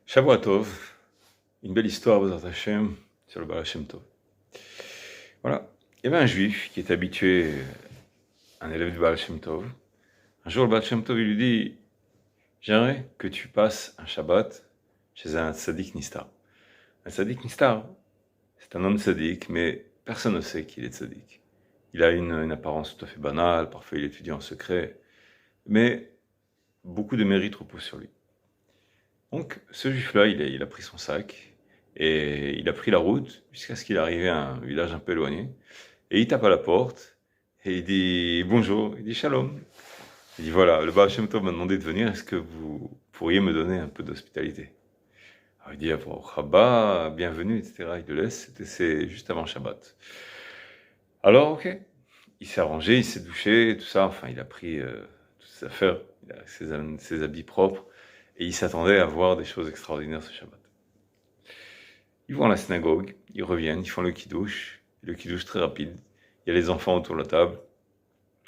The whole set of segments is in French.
Shavua Tov, une belle histoire, Bezrat Hashem, sur le Baal Hashem Tov. Voilà, il y avait un juif qui était habitué, un élève du Baal Hashem Tov. Un jour, le Baal Hashem Tov, il lui dit, j'aimerais que tu passes un Shabbat chez un tzaddik nistar. Un tzaddik nistar, c'est un homme tzaddik, mais personne ne sait qu'il est tzaddik. Il a une apparence tout à fait banale, parfois il étudie en secret, mais beaucoup de mérites reposent sur lui. Donc, ce juif-là, il a pris son sac et il a pris la route jusqu'à ce qu'il arrive à un village un peu éloigné. Et il tape à la porte et il dit bonjour, il dit shalom. Il dit voilà, le Baal Shem Tov m'a demandé de venir, est-ce que vous pourriez me donner un peu d'hospitalité? Alors il dit Rabba, bienvenue, etc. Il le laisse, c'est juste avant Shabbat. Alors, ok, il s'est arrangé, il s'est douché, tout ça, enfin il a pris toutes ses affaires, il a ses habits propres. Et ils s'attendaient à voir des choses extraordinaires ce Shabbat. Ils vont à la synagogue, ils reviennent, ils font le kiddush très rapide. Il y a les enfants autour de la table.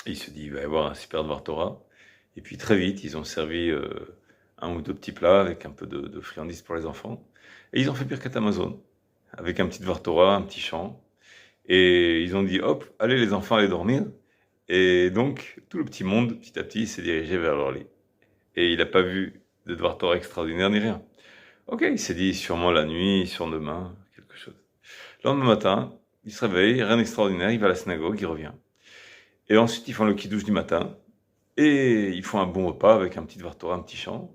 Et il se dit, il va y avoir un super Dvar Torah. Et puis très vite, ils ont servi un ou deux petits plats avec un peu de friandises pour les enfants. Et ils ont fait Birkat Amazon, avec un petit Dvar Torah, un petit chant. Et ils ont dit, hop, allez les enfants, allez dormir. Et donc, tout le petit monde, petit à petit, s'est dirigé vers leur lit. Et il n'a pas vu de Dvar Torah extraordinaire ni rien. Ok, il s'est dit sûrement la nuit, demain, quelque chose. Le lendemain matin, il se réveille, rien d'extraordinaire, il va à la synagogue, il revient. Et ensuite, ils font le kiddush du matin, et ils font un bon repas avec un petit Dvar Torah, un petit chant,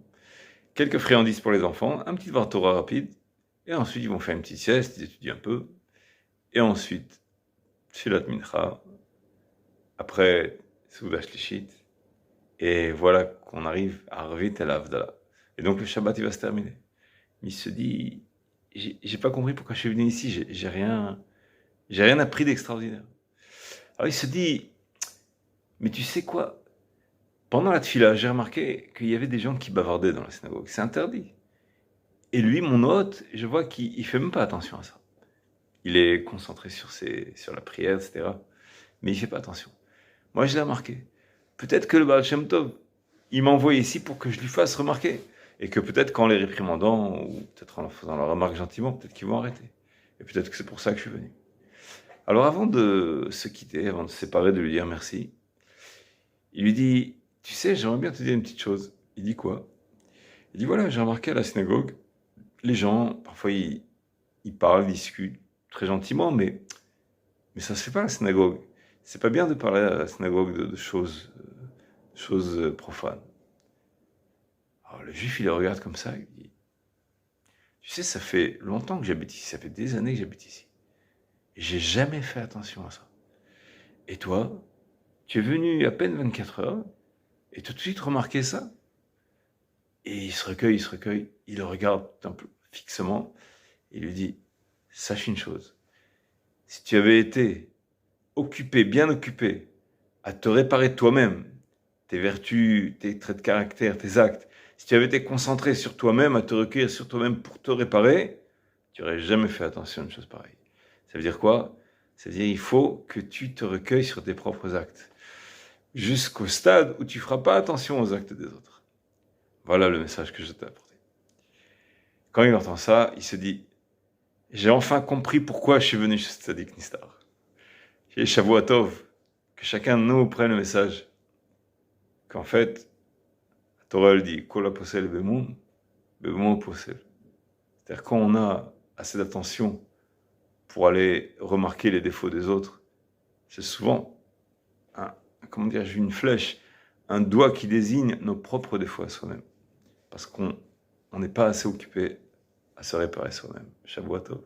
quelques friandises pour les enfants, un petit Dvar Torah rapide, et ensuite ils vont faire une petite sieste, ils étudient un peu, et ensuite, Tfilat Mincha, après Seudah Shlishit, et voilà qu'on arrive à Arvit El Havdalah. Et donc le Shabbat, il va se terminer. Il se dit, j'ai pas compris pourquoi je suis venu ici, j'ai rien appris d'extraordinaire. Alors il se dit, mais tu sais quoi? Pendant la tfila, j'ai remarqué qu'il y avait des gens qui bavardaient dans la synagogue. C'est interdit. Et lui, mon hôte, je vois qu'il fait même pas attention à ça. Il est concentré sur la prière, etc. Mais il fait pas attention. Moi, je l'ai remarqué. Peut-être que le Baal Shem Tov, il m'a envoyé ici pour que je lui fasse remarquer. Et que peut-être qu'en les réprimandant, ou peut-être en leur faisant la remarque gentiment, peut-être qu'ils vont arrêter. Et peut-être que c'est pour ça que je suis venu. Alors avant de se quitter, avant de se séparer, de lui dire merci, il lui dit, tu sais, j'aimerais bien te dire une petite chose. Il dit quoi? Il dit, voilà, j'ai remarqué à la synagogue, les gens, parfois ils parlent, ils discutent très gentiment, mais ça se fait pas à la synagogue. C'est pas bien de parler à la synagogue de choses profanes. Alors le juif, il le regarde comme ça, il dit, tu sais, ça fait longtemps que j'habite ici, ça fait des années que j'habite ici. Et j'ai jamais fait attention à ça. Et toi, tu es venu à peine 24 heures, et tout de suite remarqué ça? Et il se recueille, il le regarde un peu fixement, et il lui dit, sache une chose, si tu avais été occupé, bien occupé, à te réparer toi-même, tes vertus, tes traits de caractère, tes actes, si tu avais été concentré sur toi-même, à te recueillir sur toi-même pour te réparer, tu n'aurais jamais fait attention à une chose pareille. Ça veut dire quoi? Ça veut dire qu'il faut que tu te recueilles sur tes propres actes, jusqu'au stade où tu ne feras pas attention aux actes des autres. Voilà le message que je t'ai apporté. Quand il entend ça, il se dit, j'ai enfin compris pourquoi je suis venu chez Tzaddik Nistar. Chez Shavua Tov, que chacun de nous prenne le message qu'en fait, la Torah elle dit Kol haposel bemum, bemum posel. C'est-à-dire quand on a assez d'attention pour aller remarquer les défauts des autres, c'est souvent une flèche, un doigt qui désigne nos propres défauts à soi-même. Parce qu'on n'est pas assez occupé à se réparer soi-même. Shavua Tov.